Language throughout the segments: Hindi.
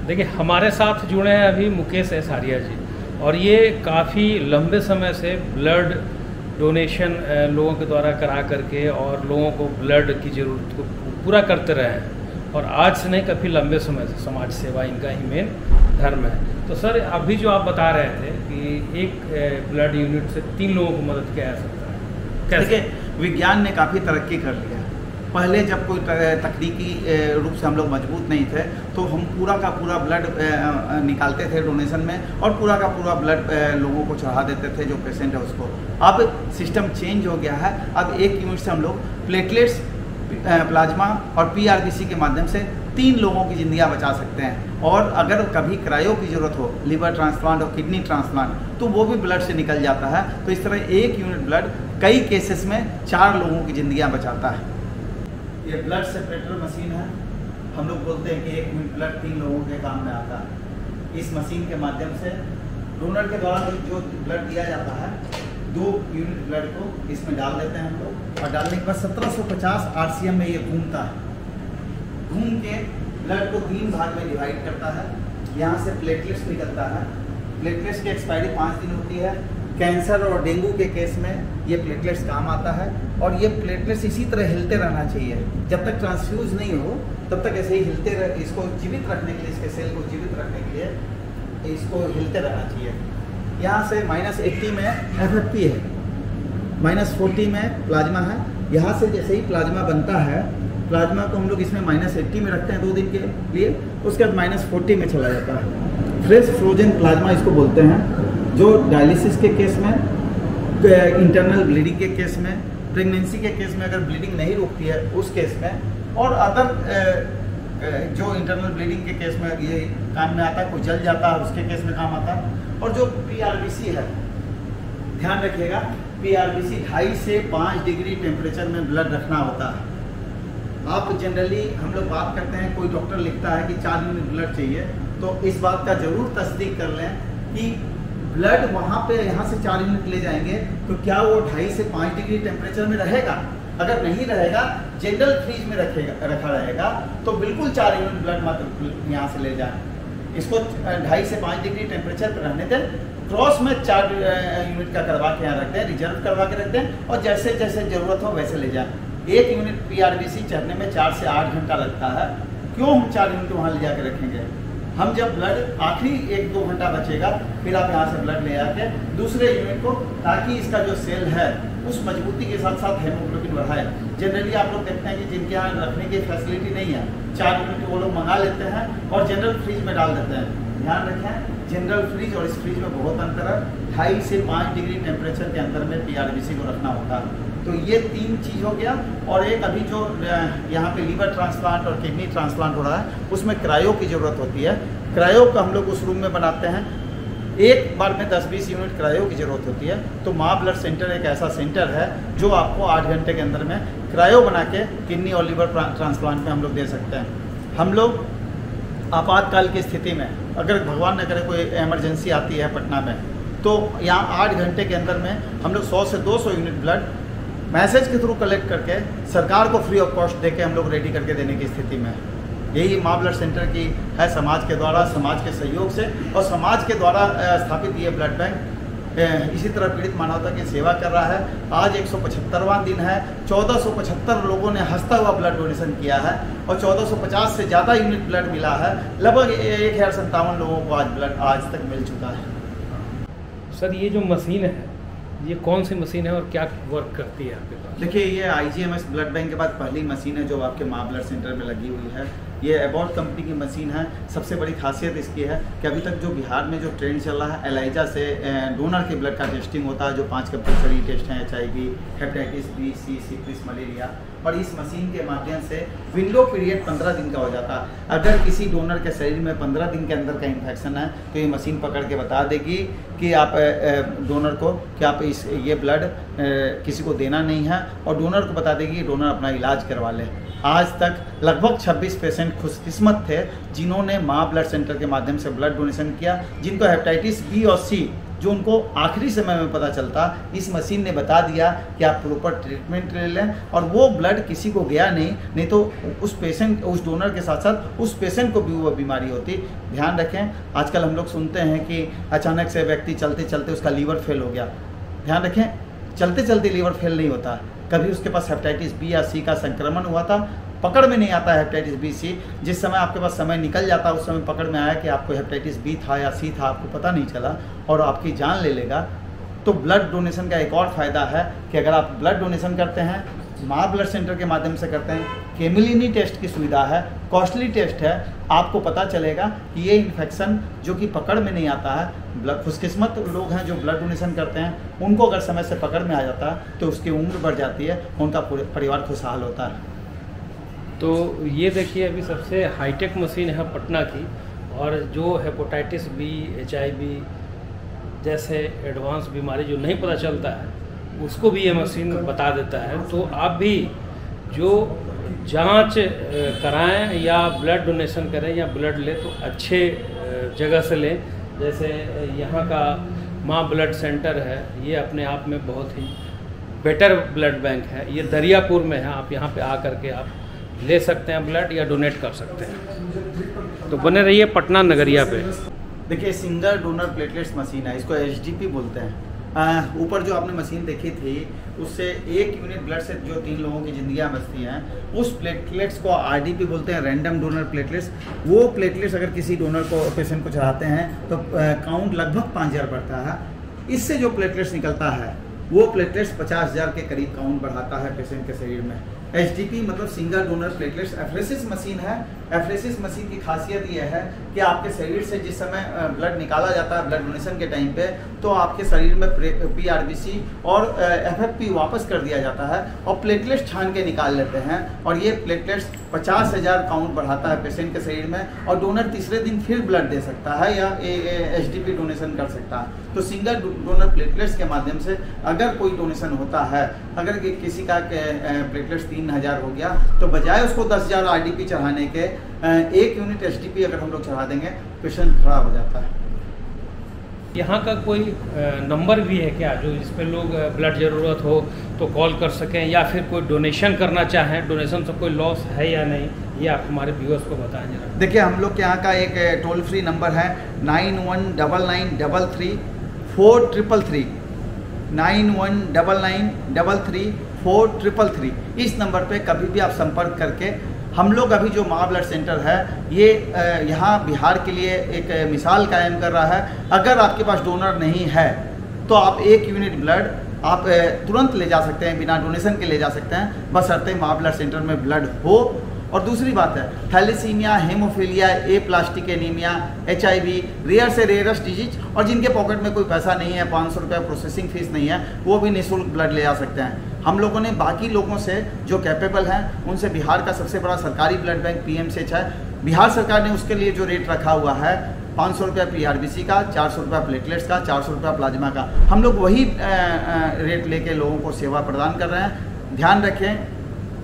देखिए, हमारे साथ जुड़े हैं अभी मुकेश एसारिया जी, और ये काफ़ी लंबे समय से ब्लड डोनेशन लोगों के द्वारा करा करके और लोगों को ब्लड की ज़रूरत को पूरा करते रहे हैं, और आज से नहीं, काफ़ी लंबे समय से समाज सेवा इनका ही मेन धर्म है। तो सर, अभी जो आप बता रहे थे कि एक ब्लड यूनिट से 3 लोगों को मदद किया जा सकता है, कैसे? देखिए, विज्ञान ने काफ़ी तरक्की कर लिया। पहले जब कोई तकनीकी रूप से हम लोग मजबूत नहीं थे तो हम पूरा का पूरा ब्लड निकालते थे डोनेशन में, और पूरा का पूरा ब्लड लोगों को चढ़ा देते थे जो पेशेंट है उसको। अब सिस्टम चेंज हो गया है। अब एक यूनिट से हम लोग प्लेटलेट्स, प्लाज्मा और पीआरबीसी के माध्यम से 3 लोगों की ज़िंदगियाँ बचा सकते हैं। और अगर कभी क्रायो की ज़रूरत हो, लिवर ट्रांसप्लांट और किडनी ट्रांसप्लांट, तो वो भी ब्लड से निकल जाता है। तो इस तरह एक यूनिट ब्लड कई केसेस में 4 लोगों की ज़िंदगियाँ बचाता है। ये ब्लड सेपरेटर मशीन है। हम लोग बोलते हैं कि 1 यूनिट ब्लड 3 लोगों के काम में आता है। इस मशीन के माध्यम से डोनर के द्वारा जो ब्लड दिया जाता है, 2 यूनिट ब्लड को इसमें डाल देते हैं हम लोग, और डालने के बाद 1750 RCM में ये घूमता है। घूम के ब्लड को 3 भाग में डिवाइड करता है। यहाँ से प्लेटलेट्स निकलता है। प्लेटलेट्स की एक्सपायरी 5 दिन होती है। कैंसर और डेंगू के केस में ये प्लेटलेट्स काम आता है, और ये प्लेटलेट्स इसी तरह हिलते रहना चाहिए। जब तक ट्रांसफ्यूज नहीं हो तब तक ऐसे ही हिलते रह, इसको जीवित रखने के लिए, इसके सेल को जीवित रखने के लिए इसको हिलते रहना चाहिए। यहाँ से -80 में FFP है, -40 में प्लाज्मा है। यहाँ से जैसे ही प्लाज्मा बनता है, प्लाज्मा को हम लोग इसमें -80 में रखते हैं 2 दिन के लिए, उसके बाद -40 में चला जाता है। फ्रेश फ्रोजन प्लाज्मा इसको बोलते हैं, जो डायलिसिस के केस में, इंटरनल ब्लीडिंग के केस में, प्रेगनेंसी के केस में अगर ब्लीडिंग नहीं रुकती है उस केस में, और अदर जो इंटरनल ब्लीडिंग के केस में ये काम में आता है। कोई जल जाता है उसके केस में काम आता है। और जो पीआरबीसी है, ध्यान रखिएगा, पीआरबीसी 2.5 से 5 डिग्री टेम्परेचर में ब्लड रखना होता है। आप जनरली हम लोग बात करते हैं, कोई डॉक्टर लिखता है कि 4 यूनिट ब्लड चाहिए, तो इस बात का जरूर तस्दीक कर लें कि ब्लड वहाँ पे यहाँ से 4 यूनिट ले जाएंगे तो क्या वो 2.5 से 5 डिग्री टेम्परेचर में रहेगा? अगर नहीं रहेगा, जनरल फ्रीज में रखा रहेगा, तो बिल्कुल 4 यूनिट ब्लड मात्र यहाँ से ले जाएं। इसको 2.5 से 5 डिग्री टेम्परेचर पर रहने दें। क्रॉस में 4 यूनिट का करवा के यहाँ रखते हैं, रिजर्व करवा के रखते हैं, और जैसे जैसे ज़रूरत हो वैसे ले जाएं। 1 यूनिट पीआरबीसी चढ़ने में 4 से 8 घंटा लगता है। क्यों हम 4 यूनिट वहाँ ले जाके रखेंगे? हम जब ब्लड आखिरी 1-2 घंटा बचेगा, फिर आप यहाँ से ब्लड ले आके दूसरे यूनिट को, ताकि इसका जो सेल है उस मजबूती के साथ साथ हेमोग्लोबिन बढ़ाए। जनरली आप लोग देखते हैं कि जिनके यहाँ रखने की फैसिलिटी नहीं है, 4 यूनिट वो लोग मंगा लेते हैं और जनरल फ्रिज में डाल देते हैं। ध्यान रखें, जनरल फ्रिज और इस फ्रिज में बहुत अंतर है। 2.5 से 5 डिग्री टेम्परेचर के अंदर में पीआरबीसी को रखना होता है। तो ये 3 चीज़ हो गया। और एक अभी जो यहाँ पे लीवर ट्रांसप्लांट और किडनी ट्रांसप्लांट हो रहा है, उसमें क्रायो की ज़रूरत होती है। क्रायो को हम लोग उस रूम में बनाते हैं, एक बार में 10-20 यूनिट क्रायो की ज़रूरत होती है। तो माँ ब्लड सेंटर एक ऐसा सेंटर है जो आपको 8 घंटे के अंदर में क्रायो बना के किडनी और लीवर ट्रांसप्लांट में हम लोग दे सकते हैं। हम लोग आपातकाल की स्थिति में, अगर भगवान न करे कोई इमरजेंसी आती है पटना में, तो यहाँ 8 घंटे के अंदर में हम लोग 100 से 200 यूनिट ब्लड मैसेज के थ्रू कलेक्ट करके सरकार को फ्री ऑफ कॉस्ट देके हम लोग रेडी करके देने की स्थिति में है। यही माँ ब्लड सेंटर की है, समाज के द्वारा, समाज के सहयोग से और समाज के द्वारा स्थापित ये ब्लड बैंक इसी तरह पीड़ित मानवता की सेवा कर रहा है। आज 175वां दिन है। 1475 लोगों ने हंसता हुआ ब्लड डोनेशन किया है और 1450 से ज़्यादा यूनिट ब्लड मिला है। लगभग 1057 लोगों को आज तक मिल चुका है। सर, ये जो मशीन है, ये कौन सी मशीन है और क्या वर्क करती है आपके पास? देखिए, ये IGMS ब्लड बैंक के बाद पहली मशीन है जो आपके माँ ब्लड सेंटर में लगी हुई है। ये एबॉट कंपनी की मशीन है। सबसे बड़ी खासियत इसकी है कि अभी तक जो बिहार में जो ट्रेंड चल रहा है, एलाइजा से डोनर के ब्लड का टेस्टिंग होता है, जो 5 कंपल्सरी टेस्ट हैं, HIV, hepatitis B, C, syphilis, malaria, और इस मशीन के माध्यम से विंडो पीरियड 15 दिन का हो जाता है। अगर किसी डोनर के शरीर में 15 दिन के अंदर का इन्फेक्शन है तो ये मशीन पकड़ के बता देगी कि आप डोनर को कि आप ये ब्लड किसी को देना नहीं है, और डोनर को बता देगी कि डोनर अपना इलाज करवा ले। आज तक लगभग 26 पेशेंट खुशकिस्मत थे जिन्होंने माँ ब्लड सेंटर के माध्यम से ब्लड डोनेशन किया, जिनको हेपेटाइटिस B और C जो उनको आखिरी समय में पता चलता, इस मशीन ने बता दिया कि आप प्रॉपर ट्रीटमेंट ले लें, और वो ब्लड किसी को गया नहीं तो उस पेशेंट, उस डोनर के साथ साथ उस पेशेंट को भी वो बीमारी होती। ध्यान रखें, आजकल हम लोग सुनते हैं कि अचानक से व्यक्ति चलते चलते उसका लीवर फेल हो गया। ध्यान रखें, चलते चलते लीवर फेल नहीं होता, कभी उसके पास हेपेटाइटिस बी या सी का संक्रमण हुआ था, पकड़ में नहीं आता है हेपेटाइटिस बी सी। जिस समय आपके पास समय निकल जाता है उस समय पकड़ में आया कि आपको हेपेटाइटिस बी था या सी था, आपको पता नहीं चला और आपकी जान ले लेगा। तो ब्लड डोनेशन का एक और फ़ायदा है कि अगर आप ब्लड डोनेशन करते हैं, माँ ब्लड सेंटर के माध्यम से करते हैं, केमिलिनी टेस्ट की सुविधा है, कॉस्टली टेस्ट है, आपको पता चलेगा कि ये इन्फेक्शन जो कि पकड़ में नहीं आता है। ब्लड खुशकिस्मत लोग हैं जो ब्लड डोनेशन करते हैं, उनको अगर समय से पकड़ में आ जाता है तो उसकी उम्र बढ़ जाती है, उनका पूरे परिवार खुशहाल होता है। तो ये देखिए अभी सबसे हाईटेक मशीन है पटना की, और जो हेपेटाइटिस बी, HIV जैसे एडवांस बीमारी जो नहीं पता चलता है उसको भी ये मशीन बता देता है। तो आप भी जो जांच कराएं या ब्लड डोनेशन करें या ब्लड लें तो अच्छे जगह से लें। जैसे यहाँ का माँ ब्लड सेंटर है, ये अपने आप में बहुत ही बेटर ब्लड बैंक है, ये दरियापुर में है। आप यहाँ पे आ करके आप ले सकते हैं ब्लड या डोनेट कर सकते हैं। तो बने रहिए पटना नगरिया पे। देखिए सिंगल डोनर प्लेटलेट्स मशीन है, इसको HDP बोलते हैं। ऊपर जो आपने मशीन देखी थी उससे 1 यूनिट ब्लड से जो 3 लोगों की जिंदगियां बचती हैं, उस प्लेटलेट्स को RDP बोलते हैं, रैंडम डोनर प्लेटलेट्स। वो प्लेटलेट्स अगर किसी डोनर को, पेशेंट को चढ़ाते हैं तो काउंट लगभग 5000 बढ़ता है। इससे जो प्लेटलेट्स निकलता है वो प्लेटलेट्स 50,000 के करीब काउंट बढ़ाता है पेशेंट के शरीर में। HDP मतलब single donor platelets apheresis machine है। एफरेसिस मशीन की खासियत यह है कि आपके शरीर से जिस समय ब्लड निकाला जाता है ब्लड डोनेशन के टाइम पे, तो आपके शरीर में PRBC और FFP वापस कर दिया जाता है और प्लेटलेट्स छान के निकाल लेते हैं, और ये प्लेटलेट्स 50,000 काउंट बढ़ाता है पेशेंट के शरीर में, और डोनर तीसरे दिन फिर ब्लड दे सकता है या HDP डोनेशन कर सकता है। तो सिंगल डोनर प्लेटलेट्स के माध्यम से अगर कोई डोनेशन होता है, अगर किसी का प्लेटलेट्स 3000 हो गया, तो बजाय उसको 10,000 RDP चढ़ाने के 1 यूनिट HDP अगर हम लोग चढ़ा देंगे, पेशेंट खड़ा हो जाता है। यहाँ का कोई नंबर भी है क्या जो जिस पे लोग ब्लड ज़रूरत हो तो कॉल कर सकें, या फिर कोई डोनेशन करना चाहें, डोनेशन से कोई लॉस है या नहीं, ये आप हमारे व्यूअर्स को बताएं जरा। देखिए हम लोग के यहाँ का एक टोल फ्री नंबर है 9199334333 9199334333। इस नंबर पे कभी भी आप संपर्क करके, हम लोग अभी जो माँ ब्लड सेंटर है ये यहाँ बिहार के लिए एक मिसाल कायम कर रहा है। अगर आपके पास डोनर नहीं है तो आप 1 यूनिट ब्लड आप तुरंत ले जा सकते हैं, बिना डोनेशन के ले जा सकते हैं, बशर्ते माँ ब्लड सेंटर में ब्लड हो। और दूसरी बात है, thalassaemia, haemophilia, aplastic anaemia, HIV, rare से रेयरेस्ट डिजीज, और जिनके पॉकेट में कोई पैसा नहीं है, 500 रुपये प्रोसेसिंग फीस नहीं है, वो भी निःशुल्क ब्लड ले जा सकते हैं। हम लोगों ने बाकी लोगों से जो कैपेबल हैं उनसे, बिहार का सबसे बड़ा सरकारी ब्लड बैंक PMCH है, बिहार सरकार ने उसके लिए जो रेट रखा हुआ है 500 रुपया PRBC का, 400 रुपया प्लेटलेट्स का, 400 रुपया प्लाज्मा का, हम लोग वही रेट लेके लोगों को सेवा प्रदान कर रहे हैं। ध्यान रखें,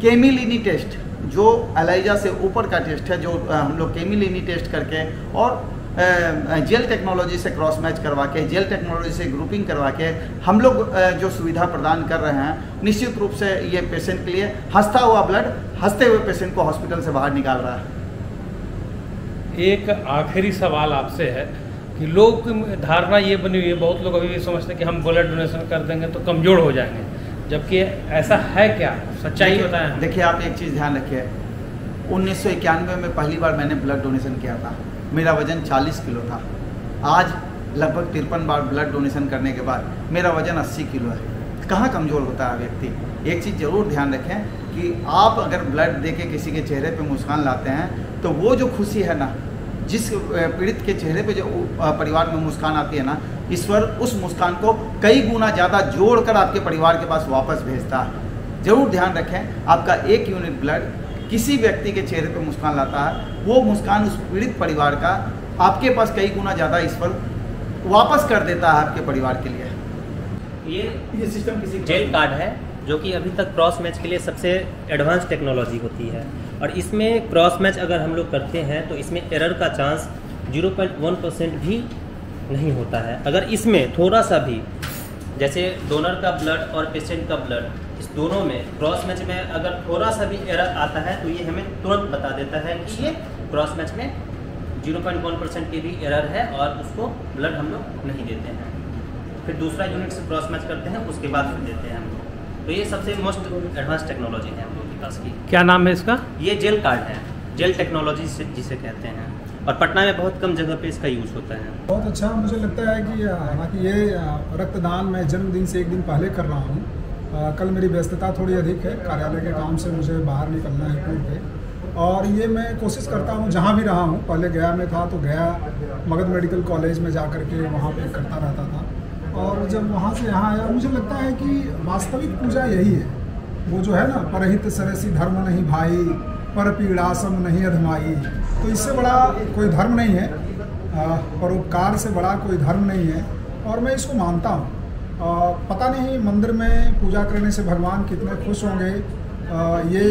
केमिलिनी टेस्ट जो एलाइजा से ऊपर का टेस्ट है, जो हम लोग केमिलिनी टेस्ट करके और जेल टेक्नोलॉजी से क्रॉस मैच करवा के, जेल टेक्नोलॉजी से ग्रुपिंग करवा के हम लोग जो सुविधा प्रदान कर रहे हैं, निश्चित रूप से ये पेशेंट के लिए हंसता हुआ ब्लड हंसते हुए पेशेंट को हॉस्पिटल से बाहर निकाल रहा है। एक आखिरी सवाल आपसे है कि लोग की धारणा ये बनी हुई है, बहुत लोग अभी भी समझते हैं कि हम ब्लड डोनेशन कर देंगे तो कमज़ोर हो जाएंगे, जबकि ऐसा है क्या? सच्चाई बताएं। देखिए आप एक चीज़ ध्यान रखिए, 1991 में पहली बार मैंने ब्लड डोनेशन किया था, मेरा वज़न 40 किलो था। आज लगभग 53 बार ब्लड डोनेशन करने के बाद मेरा वज़न 80 किलो है। कहाँ कमज़ोर होता है व्यक्ति? एक चीज़ ज़रूर ध्यान रखें कि आप अगर ब्लड देके किसी के चेहरे पे मुस्कान लाते हैं तो वो जो खुशी है ना, जिस पीड़ित के चेहरे पे जो परिवार में मुस्कान आती है ना, ईश्वर उस मुस्कान को कई गुना ज़्यादा जोड़कर आपके परिवार के पास वापस भेजता है। ज़रूर ध्यान रखें, आपका 1 यूनिट ब्लड किसी व्यक्ति के चेहरे पे मुस्कान लाता है, वो मुस्कान उस पीड़ित परिवार का आपके पास कई गुना ज़्यादा ईश्वर वापस कर देता है आपके परिवार के लिए। ये सिस्टम किसी जेल कार्ड है जो कि अभी तक क्रॉस मैच के लिए सबसे एडवांस टेक्नोलॉजी होती है, और इसमें क्रॉस मैच अगर हम लोग करते हैं तो इसमें एरर का चांस 0.1% भी नहीं होता है। अगर इसमें थोड़ा सा भी, जैसे डोनर का ब्लड और पेशेंट का ब्लड, इस दोनों में क्रॉस मैच में अगर थोड़ा सा भी एरर आता है तो ये हमें तुरंत बता देता है कि ये क्रॉस मैच में 0.1% की भी एरर है और उसको ब्लड हम लोग नहीं देते हैं। फिर दूसरा यूनिट से क्रॉस मैच करते हैं, उसके बाद फिर देते हैं हम लोग। तो ये सबसे मोस्ट एडवांस टेक्नोलॉजी है हम लोग के पास की। क्या नाम है इसका? ये जेल कार्ड है, जेल टेक्नोलॉजी से जिसे कहते हैं, और पटना में बहुत कम जगह पे इसका यूज होता है। बहुत अच्छा मुझे लगता है कि हालांकि ये रक्तदान मैं जन्मदिन से एक दिन पहले कर रहा हूँ। कल मेरी व्यस्तता थोड़ी अधिक है, कार्यालय के काम से मुझे बाहर निकलना है टूर पे, और ये मैं कोशिश करता हूँ जहाँ भी रहा हूँ। पहले गया में था तो गया मगध मेडिकल कॉलेज में जा कर के वहाँ पे करता रहता था, और जब वहाँ से यहाँ आया मुझे लगता है कि वास्तविक पूजा यही है। वो जो है ना, परहित सरसी धर्म नहीं भाई, पर पीड़ा सम नहीं अधमाई। तो इससे बड़ा कोई धर्म नहीं है, परोपकार से बड़ा कोई धर्म नहीं है, और मैं इसको मानता हूँ। पता नहीं मंदिर में पूजा करने से भगवान कितने खुश होंगे, ये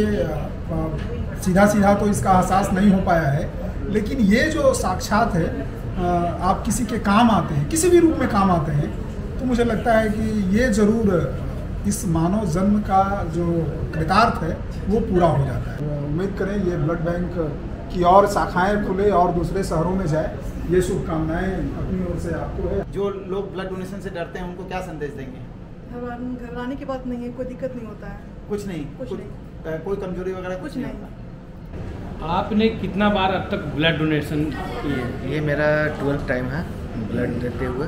सीधा सीधा तो इसका एहसास नहीं हो पाया है, लेकिन ये जो साक्षात है, आप किसी के काम आते हैं, किसी भी रूप में काम आते हैं, तो मुझे लगता है कि ये ज़रूर इस मानव जन्म का जो कृतार्थ है वो पूरा हो जाता है। उम्मीद करें ये ब्लड बैंक की और शाखाएं खुले और दूसरे शहरों में जाए, ये शुभकामनाएं अपनी ओर से आपको है। जो लोग ब्लड डोनेशन से डरते हैं उनको क्या संदेश देंगे? घबराने की बात नहीं है, कोई दिक्कत नहीं होता है। कुछ नहीं, कोई कमजोरी वगैरह कुछ नहीं। आपने कितना बार अब तक ब्लड डोनेशन किए? ये मेरा 12th टाइम है ब्लड देते हुए,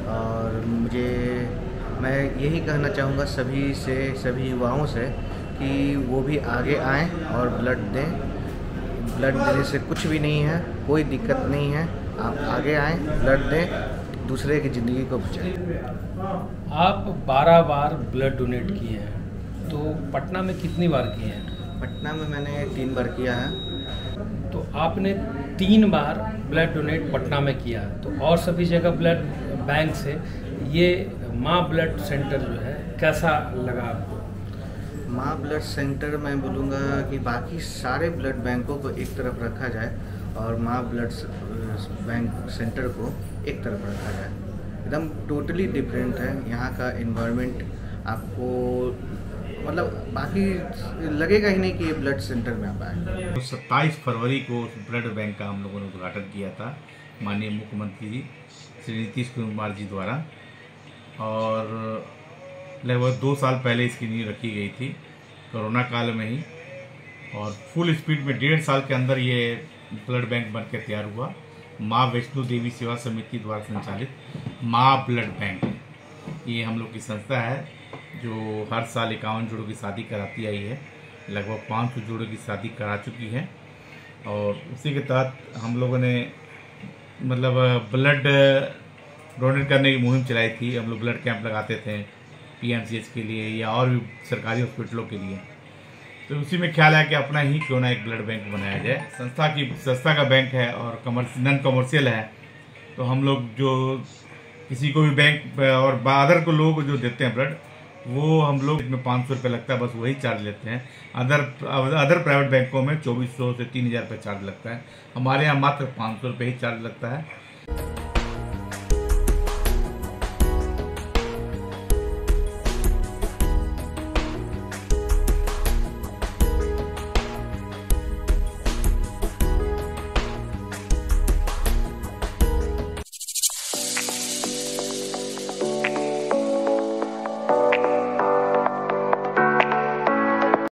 और मैं यही कहना चाहूँगा सभी युवाओं से कि वो भी आगे आएं और ब्लड दें। ब्लड देने से कुछ भी नहीं है, कोई दिक्कत नहीं है। आप आगे आएं, ब्लड दें, दूसरे की ज़िंदगी को बचाएं। आप 12 बार ब्लड डोनेट किए हैं, तो पटना में कितनी बार किए हैं? पटना में मैंने 3 बार किया है। तो आपने 3 बार ब्लड डोनेट पटना में किया, तो और सभी जगह ब्लड बैंक से ये माँ ब्लड सेंटर जो है कैसा लगा आपको? माँ ब्लड सेंटर मैं बोलूँगा कि बाकी सारे ब्लड बैंकों को एक तरफ रखा जाए और माँ ब्लड बैंक सेंटर को एक तरफ रखा जाए। एकदम टोटली डिफरेंट है यहाँ का एनवायरनमेंट। आपको मतलब बाकी लगेगा ही नहीं कि ये ब्लड सेंटर में आप आए। 27 फरवरी को उस ब्लड बैंक का हम लोगों ने उद्घाटन किया था माननीय मुख्यमंत्री जी श्री नीतीश कुमार जी द्वारा, और लगभग 2 साल पहले इसकी नींव रखी गई थी कोरोना काल में ही, और फुल स्पीड में 1.5 साल के अंदर ये ब्लड बैंक बनकर तैयार हुआ। माँ वैष्णो देवी सेवा समिति द्वारा संचालित माँ ब्लड बैंक, ये हम लोग की संस्था है जो हर साल 51 जोड़ों की शादी कराती आई है। लगभग 500 जोड़ों की शादी करा चुकी है, और उसी के तहत हम लोगों ने मतलब ब्लड डोनेट करने की मुहिम चलाई थी। हम लोग ब्लड कैंप लगाते थे PMCH के लिए या और भी सरकारी हॉस्पिटलों के लिए। तो उसी में ख्याल आया कि अपना ही क्यों ना एक ब्लड बैंक बनाया जाए। संस्था का बैंक है और नॉन कमर्शियल है, तो हम लोग जो किसी को भी बैंक और अदर को लोग जो देते हैं ब्लड, वो हम लोग इसमें 500 रुपये लगता है, बस वही चार्ज लेते हैं। अदर प्राइवेट बैंकों में 2400 से 3000 रुपये चार्ज लगता है। हमारे यहाँ मात्र 500 रुपये ही चार्ज लगता है।